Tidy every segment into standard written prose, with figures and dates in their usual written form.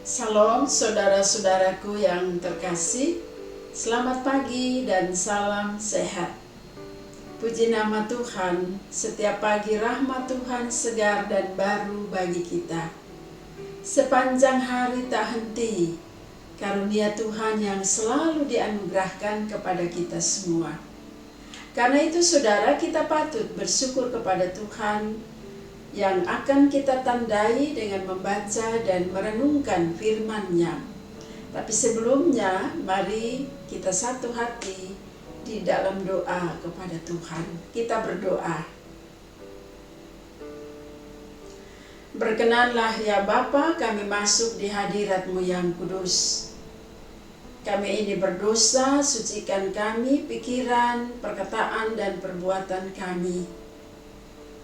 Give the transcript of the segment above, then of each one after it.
Salam saudara-saudaraku yang terkasih, selamat pagi dan salam sehat. Puji nama Tuhan, setiap pagi rahmat Tuhan segar dan baru bagi kita. Sepanjang hari tak henti, karunia Tuhan yang selalu dianugerahkan kepada kita semua. Karena itu saudara, kita patut bersyukur kepada Tuhan yang akan kita tandai dengan membaca dan merenungkan firman-Nya. Tapi sebelumnya, mari kita satu hati di dalam doa kepada Tuhan. Kita berdoa. Berkenanlah ya Bapa, kami masuk di hadirat-Mu yang kudus. Kami ini berdosa, sucikan kami, pikiran, perkataan, dan perbuatan kami.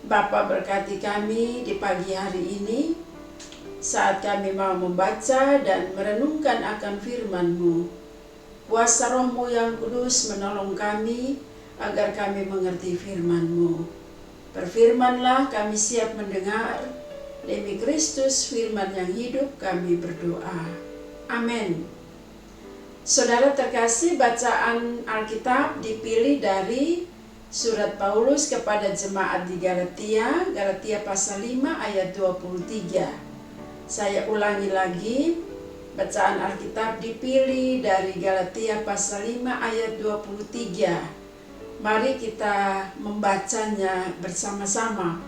Bapa, berkati kami di pagi hari ini, saat kami mau membaca dan merenungkan akan firman-Mu. Kuasa Roh-Mu yang kudus menolong kami, agar kami mengerti firman-Mu. Berfirmanlah, kami siap mendengar. Demi Kristus, firman yang hidup, kami berdoa. Amin. Saudara terkasih, bacaan Alkitab dipilih dari Surat Paulus kepada jemaat di Galatia, Galatia pasal 5 ayat 23. Saya ulangi lagi, bacaan Alkitab dipilih dari Galatia pasal 5 ayat 23. Mari kita membacanya bersama-sama.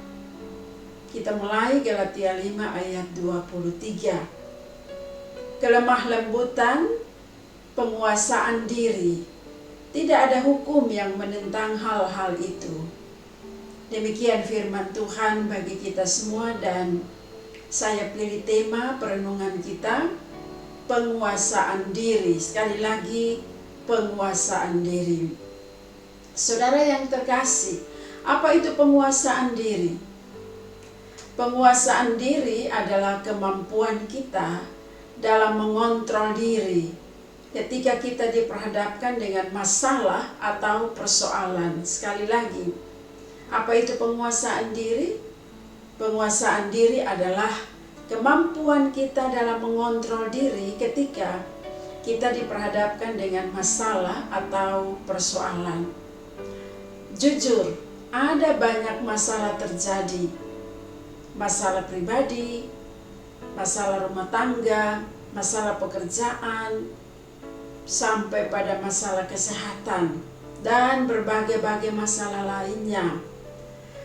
Kita mulai Galatia 5 ayat 23. Kelemah lembutan, penguasaan diri. Tidak ada hukum yang menentang hal-hal itu. Demikian firman Tuhan bagi kita semua, dan saya pilih tema perenungan kita, penguasaan diri. Sekali lagi, penguasaan diri. Saudara yang terkasih, apa itu penguasaan diri? Penguasaan diri adalah kemampuan kita dalam mengontrol diri ketika kita diperhadapkan dengan masalah atau persoalan. Sekali lagi, apa itu penguasaan diri? Penguasaan diri adalah kemampuan kita dalam mengontrol diri ketika kita diperhadapkan dengan masalah atau persoalan. Jujur, ada banyak masalah terjadi. Masalah pribadi, masalah rumah tangga, masalah pekerjaan, sampai pada masalah kesehatan dan berbagai-bagai masalah lainnya.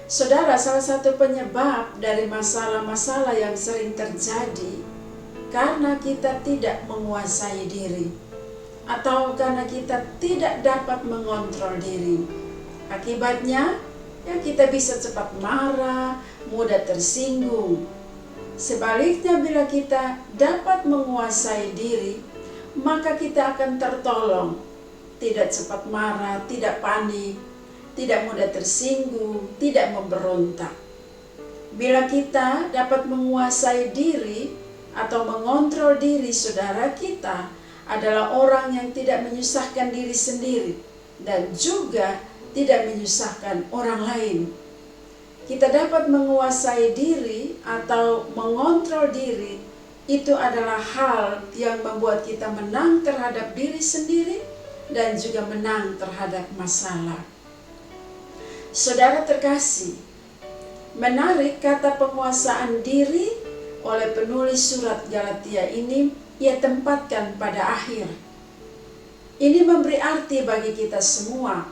Saudara, salah satu penyebab dari masalah-masalah yang sering terjadi karena kita tidak menguasai diri, atau karena kita tidak dapat mengontrol diri. Akibatnya, kita bisa cepat marah, mudah tersinggung. Sebaliknya, bila kita dapat menguasai diri, maka kita akan tertolong, tidak cepat marah, tidak panik, tidak mudah tersinggung, tidak memberontak. Bila kita dapat menguasai diri atau mengontrol diri, saudara, kita adalah orang yang tidak menyusahkan diri sendiri dan juga tidak menyusahkan orang lain. Kita dapat menguasai diri atau mengontrol diri. Itu adalah hal yang membuat kita menang terhadap diri sendiri dan juga menang terhadap masalah. Saudara terkasih, menarik kata penguasaan diri oleh penulis surat Galatia ini, ia tempatkan pada akhir. Ini memberi arti bagi kita semua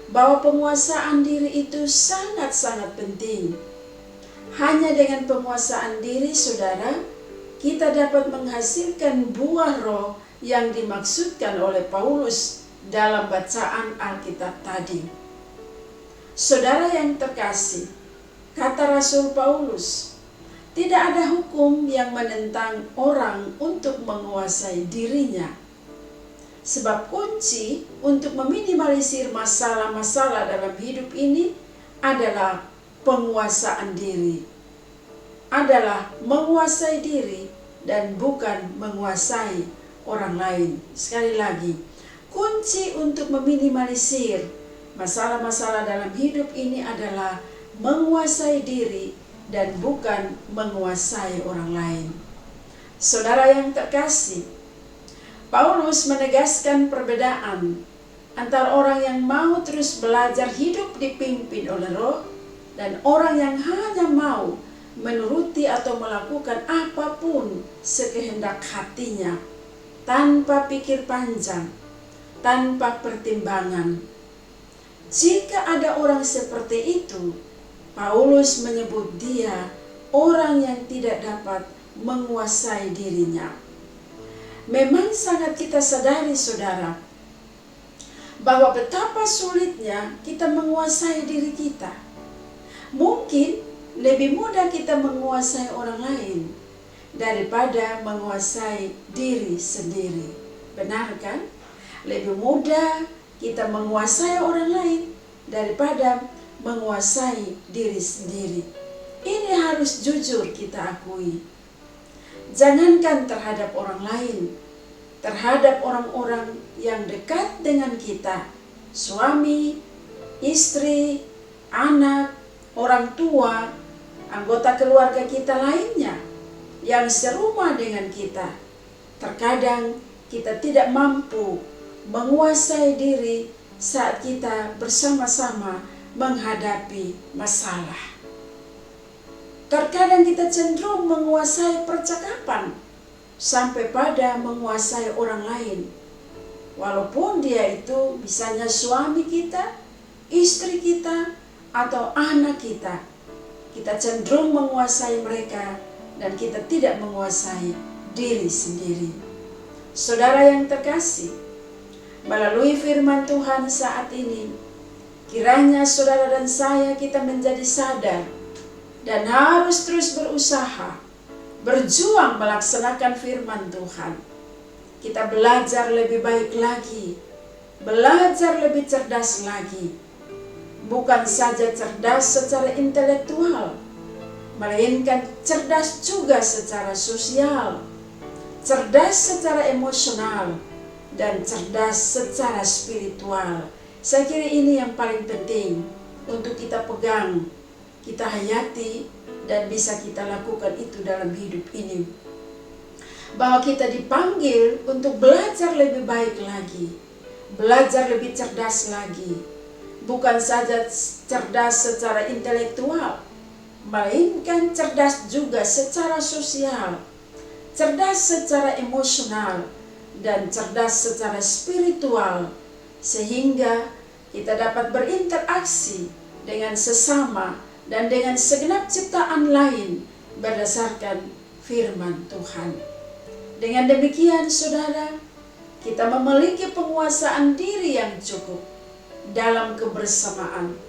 bahwa penguasaan diri itu sangat-sangat penting. Hanya dengan penguasaan diri, saudara, kita dapat menghasilkan buah roh yang dimaksudkan oleh Paulus dalam bacaan Alkitab tadi. Saudara yang terkasih, kata Rasul Paulus, tidak ada hukum yang menentang orang untuk menguasai dirinya. Sebab kunci untuk meminimalisir masalah-masalah dalam hidup ini adalah penguasaan diri. Adalah menguasai diri dan bukan menguasai orang lain. Sekali lagi, kunci untuk meminimalisir masalah-masalah dalam hidup ini adalah menguasai diri dan bukan menguasai orang lain. Saudara yang terkasih, Paulus menegaskan perbedaan antara orang yang mau terus belajar hidup dipimpin oleh Roh dan orang yang hanya mau menuruti atau melakukan apapun sekehendak hatinya tanpa pikir panjang, tanpa pertimbangan. Jika ada orang seperti itu, Paulus menyebut dia orang yang tidak dapat menguasai dirinya. Memang sangat kita sadari, saudara, bahwa betapa sulitnya kita menguasai diri kita. Mungkin lebih mudah kita menguasai orang lain daripada menguasai diri sendiri. Benar kan? Lebih mudah kita menguasai orang lain daripada menguasai diri sendiri. Ini harus jujur kita akui. Jangankan terhadap orang lain, terhadap orang-orang yang dekat dengan kita, suami, istri, anak, orang tua, anggota keluarga kita lainnya yang serumah dengan kita. Terkadang kita tidak mampu menguasai diri saat kita bersama-sama menghadapi masalah. Terkadang kita cenderung menguasai percakapan sampai pada menguasai orang lain. Walaupun dia itu misalnya suami kita, istri kita, atau anak kita. Kita cenderung menguasai mereka dan kita tidak menguasai diri sendiri. Saudara yang terkasih, melalui firman Tuhan saat ini, kiranya saudara dan saya kita menjadi sadar dan harus terus berusaha, berjuang melaksanakan firman Tuhan. Kita belajar lebih baik lagi, belajar lebih cerdas lagi. Bukan saja cerdas secara intelektual, melainkan cerdas juga secara sosial, cerdas secara emosional, dan cerdas secara spiritual. Saya kira ini yang paling penting untuk kita pegang, kita hayati, dan bisa kita lakukan itu dalam hidup ini. Bahwa kita dipanggil untuk belajar lebih baik lagi, belajar lebih cerdas lagi. Bukan saja cerdas secara intelektual, melainkan cerdas juga secara sosial, cerdas secara emosional, dan cerdas secara spiritual, sehingga kita dapat berinteraksi dengan sesama dan dengan segenap ciptaan lain berdasarkan firman Tuhan. Dengan demikian, saudara, kita memiliki penguasaan diri yang cukup dalam kebersamaan.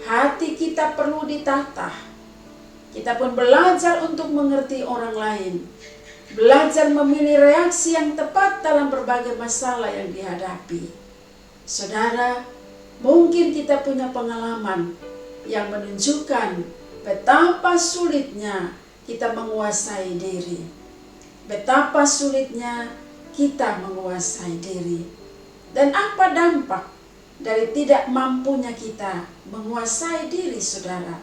Hati kita perlu ditata. Kita pun belajar untuk mengerti orang lain, belajar memilih reaksi yang tepat dalam berbagai masalah yang dihadapi. Saudara, mungkin kita punya pengalaman yang menunjukkan betapa sulitnya kita menguasai diri, betapa sulitnya kita menguasai diri, dan apa dampak dari tidak mampunya kita menguasai diri, saudara.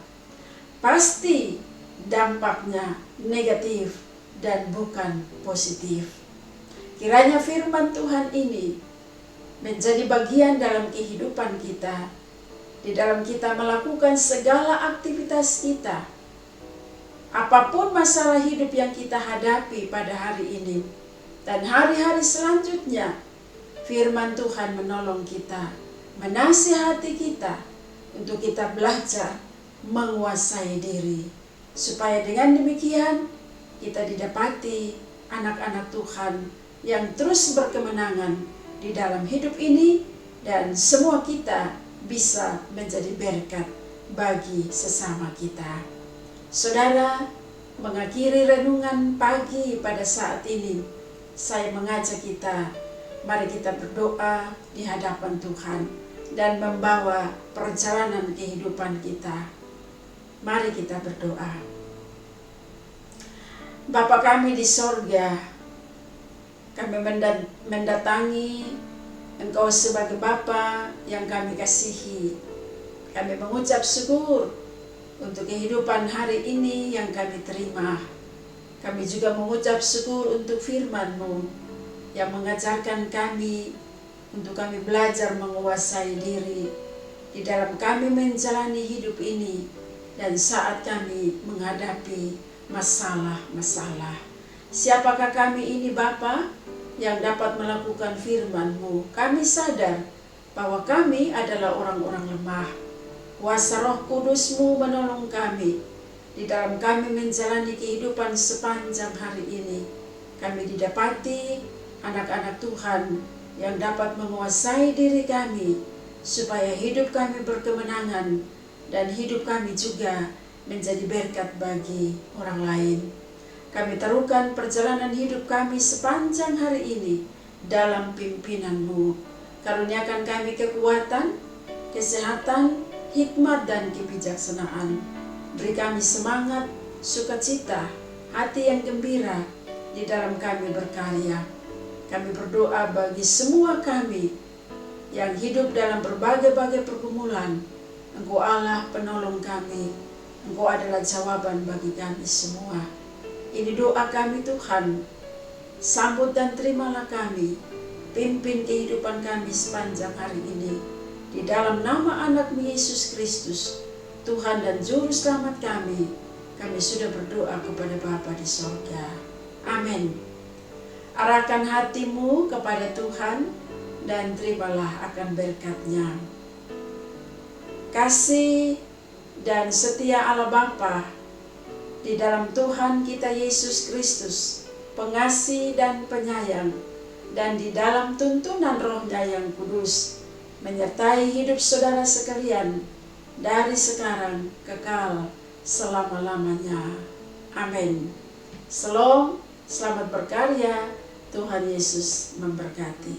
Pasti dampaknya negatif dan bukan positif. Kiranya firman Tuhan ini menjadi bagian dalam kehidupan kita, di dalam kita melakukan segala aktivitas kita. Apapun masalah hidup yang kita hadapi pada hari ini dan hari-hari selanjutnya, firman Tuhan menolong kita, menasihati kita untuk kita belajar menguasai diri, supaya dengan demikian kita didapati anak-anak Tuhan yang terus berkemenangan di dalam hidup ini, dan semua kita bisa menjadi berkat bagi sesama kita. Saudara, mengakhiri renungan pagi pada saat ini, saya mengajak kita, mari kita berdoa di hadapan Tuhan dan membawa perjalanan kehidupan kita. Mari kita berdoa. Bapa kami di sorga, kami mendatangi Engkau sebagai Bapa yang kami kasihi. Kami mengucap syukur untuk kehidupan hari ini yang kami terima. Kami juga mengucap syukur untuk firman-Mu yang mengajarkan kami untuk kami belajar menguasai diri di dalam kami menjalani hidup ini dan saat kami menghadapi masalah-masalah. Siapakah kami ini Bapa yang dapat melakukan firman-Mu? Kami sadar bahwa kami adalah orang-orang lemah. Kuasa Roh Kudus-Mu menolong kami di dalam kami menjalani kehidupan sepanjang hari ini. Kami didapati anak-anak Tuhan yang dapat menguasai diri kami supaya hidup kami berkemenangan dan hidup kami juga menjadi berkat bagi orang lain. Kami taruhkan perjalanan hidup kami sepanjang hari ini dalam pimpinan-Mu. Karuniakan kami kekuatan, kesehatan, hikmat dan kebijaksanaan. Beri kami semangat, sukacita, hati yang gembira di dalam kami berkarya. Kami berdoa bagi semua kami yang hidup dalam berbagai-bagai pergumulan. Engkau Allah penolong kami. Engkau adalah jawaban bagi kami semua. Ini doa kami Tuhan. Sambut dan terimalah kami. Pimpin kehidupan kami sepanjang hari ini. Di dalam nama anak-Mu Yesus Kristus, Tuhan dan Juru Selamat kami sudah berdoa kepada Bapa di sorga. Amin. Arahkan hatimu kepada Tuhan dan terimalah akan berkat-Nya. Kasih dan setia Allah Bapa di dalam Tuhan kita Yesus Kristus, pengasih dan penyayang, dan di dalam tuntunan Roh-Nya yang kudus, menyertai hidup saudara sekalian, dari sekarang kekal selama-lamanya. Amin. Shalom, selamat berkarya, Tuhan Yesus memberkati.